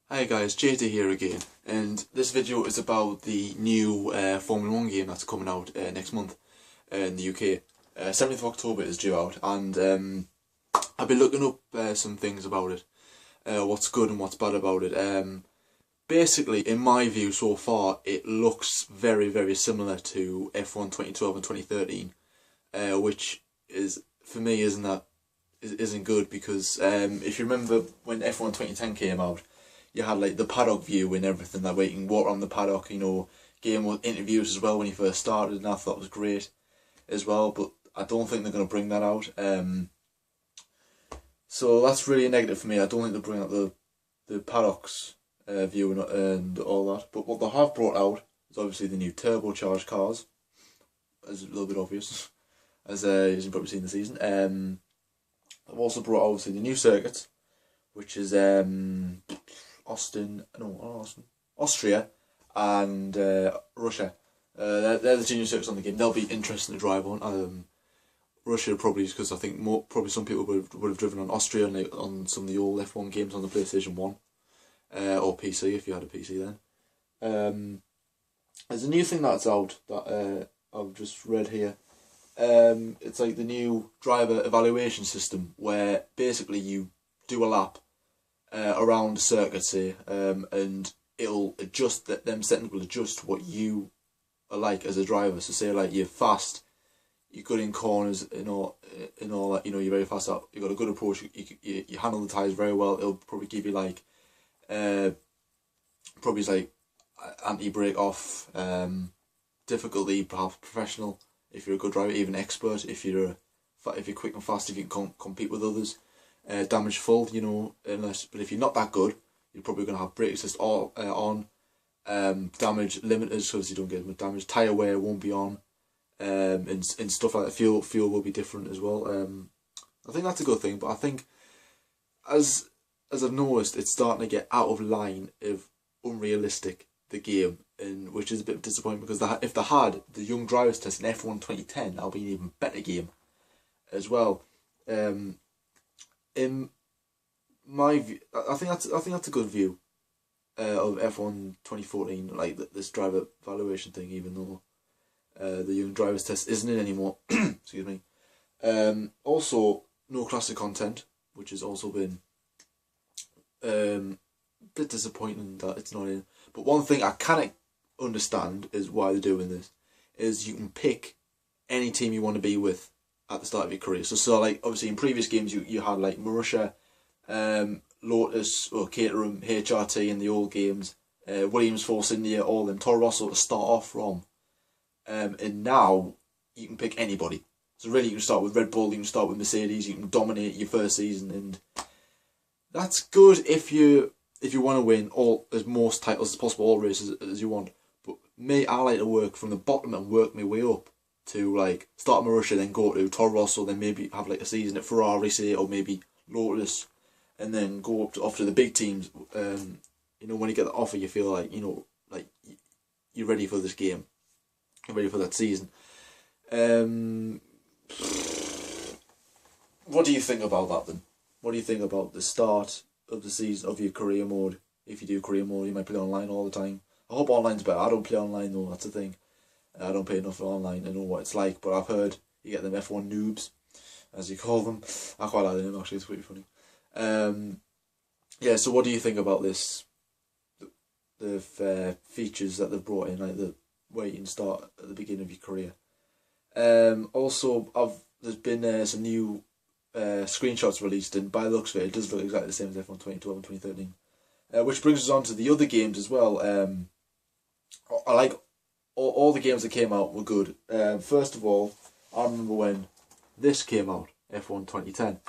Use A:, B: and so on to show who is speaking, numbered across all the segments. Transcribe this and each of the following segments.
A: Hi guys, JT here again, and this video is about the new Formula 1 game that's coming out next month in the UK. 7th of October is due out, and I've been looking up some things about it, what's good and what's bad about it. Basically, in my view so far, it looks very, very similar to F1 2012 and 2013, which is, for me, isn't good because if you remember when F1 2010 came out, you had like the paddock view and everything, that way you can walk around the paddock, game with interviews as well when he first started, and I thought it was great as well, but I don't think they're going to bring that out. So that's really a negative for me. I don't think they'll bring out the paddocks view and all that, but what they have brought out is obviously the new turbocharged cars, as a little bit obvious, as you've probably seen the season. They've also brought obviously the new circuits, which is Austria and Russia. They're the two new circuits on the game. They'll be interesting to drive on. Russia probably because I think probably some people would have driven on Austria on some of the old F1 games on the PlayStation 1 or PC if you had a PC then. There's a new thing that's out that I've just read here. It's like the new driver evaluation system where basically you do a lap around the circuit, say, and it'll adjust them settings will adjust what you are like as a driver. So say like you're fast, you're good in corners, and all that. You're very fast out. You got a good approach. You handle the tires very well. It'll probably give you like, probably like anti-brake off, difficulty, perhaps professional if you're a good driver, even expert if you're quick and fast, if you can compete with others. Damage full, but if you're not that good, you're probably going to have brake assist on, damage limited so as you don't get as much damage, tyre wear won't be on, and stuff like that. Fuel will be different as well. I think that's a good thing, but I think as I've noticed, it's starting to get out of line of unrealistic, the game, and which is a bit disappointing because if they had the young drivers test in F1 2010, that'll be an even better game as well. In my view, I think that's a good view of F1 2014, like this driver evaluation thing, even though the young drivers test isn't in anymore. Excuse me. Also, no classic content, which has also been a bit disappointing that it's not in. But one thing I cannot understand is why they're doing this, is you can pick any team you want to be with at the start of your career. So like obviously in previous games you had like Marussia, Lotus or Caterham, HRT in the old games, Williams, Force India, all them, Toro Rosso to start off from, and now you can pick anybody. So really you can start with Red Bull, you can start with Mercedes, you can dominate your first season, and that's good if you want to win as most titles as possible, all races as you want. But me, I like to work from the bottom and work my way up to like start Marussia, then go to Toro Rosso, then maybe have like a season at Ferrari, say, or maybe Lotus, and then go up to the big teams. When you get the offer, you feel like like you're ready for this game, you're ready for that season. What do you think about that then? What do you think about the start of the season of your career mode? If you do career mode, you might play online all the time. I hope online's better. I don't play online though, that's the thing. I don't pay enough for online. I know what it's like, but I've heard you get them F1 noobs, as you call them. I quite like the name actually, it's pretty funny. So what do you think about this? The features that they've brought in, like the way you can start at the beginning of your career. Also, there's been some new screenshots released, and by the looks of it, it does look exactly the same as F1 2012 and 2013. Which brings us on to the other games as well. I like all the games that came out were good. First of all, I remember when this came out, F1 2010.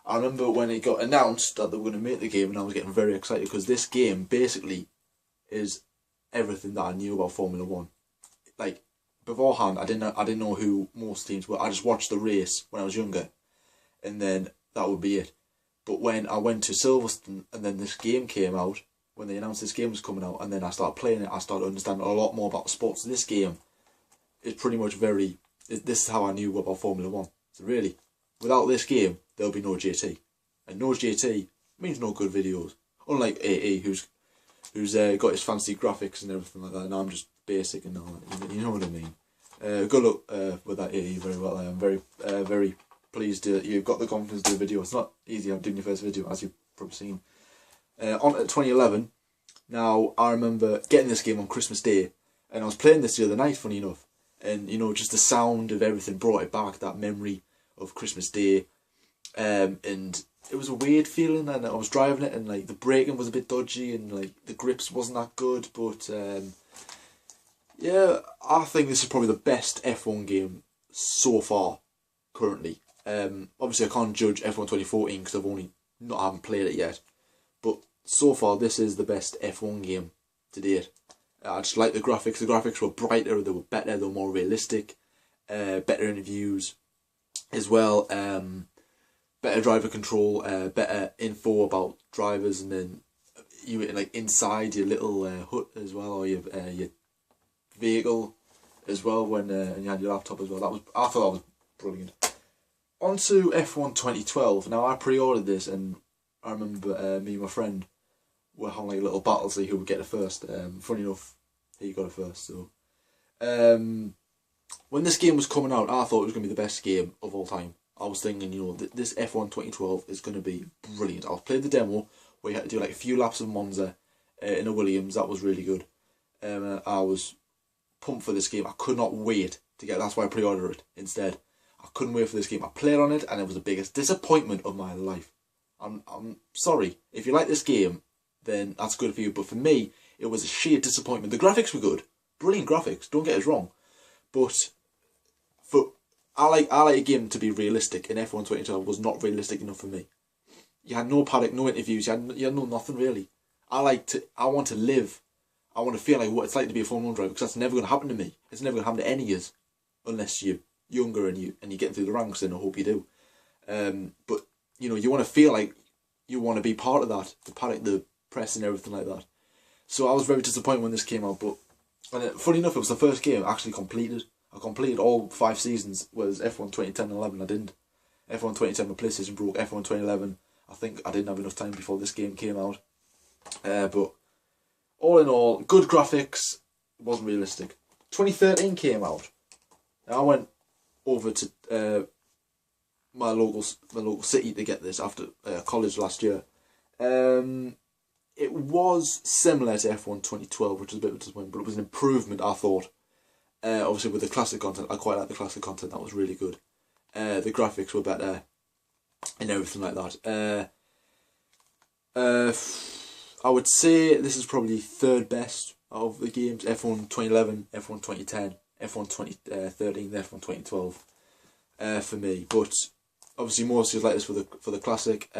A: I remember when it got announced that they were going to make the game, and I was getting very excited because this game basically is everything that I knew about Formula 1. Like beforehand, I didn't know who most teams were. I just watched the race when I was younger, and then that would be it. But when I went to Silverstone and then this game came out, when they announced this game was coming out, and then I started playing it, I started understanding a lot more about sports. This game is pretty much this is how I knew about Formula 1. So really, without this game, there'll be no GT. And no GT means no good videos. Unlike AE, who's who's got his fancy graphics and everything like that, and I'm just basic and all that. You know what I mean. Good luck with that, AE. Very well. I am very pleased you've got the confidence to do a video. It's not easy doing your first video, as you've probably seen. On to 2011. Now, I remember getting this game on Christmas Day, and I was playing this the other night, funny enough, and you know, just the sound of everything brought it back, that memory of Christmas Day, and it was a weird feeling, and I was driving it, and like the braking was a bit dodgy, and like the grips wasn't that good, but yeah, I think this is probably the best F1 game so far, currently. Obviously I can't judge F1 2014 because I haven't played it yet, but so far this is the best F1 game to date. I just like the graphics. The graphics were brighter, they were better, they were more realistic, better interviews as well, better driver control, better info about drivers, and then you like inside your little hut as well, or your vehicle as well when you had your laptop as well. I thought that was brilliant. On to F1 2012. Now I pre-ordered this, and I remember me and my friend were having like a little battle to see who would get it first. Funny enough, he got it first. So when this game was coming out, I thought it was going to be the best game of all time. I was thinking, you know, this F1 2012 is going to be brilliant. I played the demo where you had to do like a few laps of Monza in a Williams. That was really good. I was pumped for this game. I could not wait to get it. That's why I pre-ordered it instead. I couldn't wait for this game. I played on it, and it was the biggest disappointment of my life. I'm sorry. If you like this game, then that's good for you. But for me, it was a sheer disappointment. The graphics were good. Brilliant graphics. Don't get us wrong. But I like a game to be realistic, and F1 2012 was not realistic enough for me. You had no paddock, no interviews, you had no nothing really. I want to live. I want to feel like what it's like to be a Formula 1 driver, because that's never going to happen to me. It's never going to happen to any of us, unless you're younger and you're getting through the ranks, and I hope you do. But you know, you want to feel like you want to be part of that, the paddock, the press and everything like that. So I was very disappointed when this came out, but funny enough, it was the first game I actually completed. I completed all 5 seasons, whereas F1 2010 and 11 I didn't. F1 2010 my PlayStation broke, F1 2011 I think I didn't have enough time before this game came out. But all in all, good graphics, wasn't realistic. 2013 came out. I went over to my local city to get this after college last year. It was similar to F1 2012, which was a bit of a disappointment, but it was an improvement, I thought. Obviously with the classic content, I quite like the classic content, that was really good. The graphics were better and everything like that. I would say this is probably third best of the games. F1 2011, F1 2010, F1 2013, F1 2012 for me. But obviously most of you like this for the classic.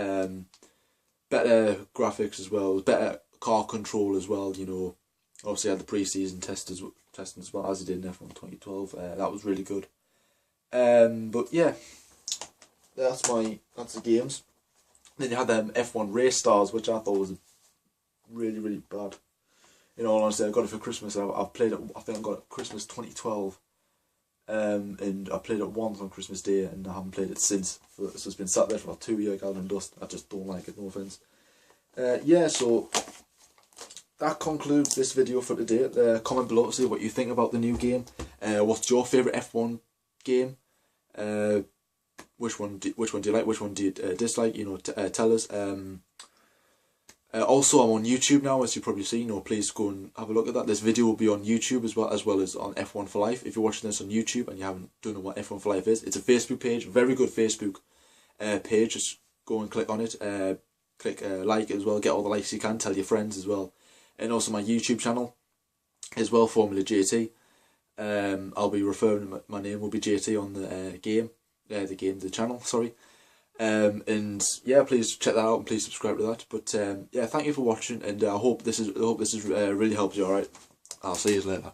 A: Better graphics as well, better car control as well, you know. Obviously I had the pre-season testing as well, as I did in F1 2012. That was really good. But yeah, that's the games. Then you had them F1 Race Stars, which I thought was really bad. In all honesty, I got it for Christmas. I've played it. I think I got it Christmas 2012, and I played it once on Christmas Day, and I haven't played it since. So it's been sat there for about 2 years, gathering dust. I just don't like it. No offense. Yeah, so that concludes this video for today. Comment below to see what you think about the new game. What's your favourite F1 game? Which one do you like? Which one do you dislike? You know, tell us. Also, I'm on YouTube now, as you've probably seen. You know, please go and have a look at that. This video will be on YouTube as well as on F1 for Life. If you're watching this on YouTube and you don't know what F1 for Life is, it's a Facebook page, very good Facebook page. Just go and click on it. Click like it as well. Get all the likes you can. Tell your friends as well. And also my YouTube channel as well, Formula JT. I'll be referring, my name will be JT on the channel, sorry. And yeah, please check that out and please subscribe to that. But yeah, thank you for watching, and I hope this is really helped you. Alright, I'll see you later.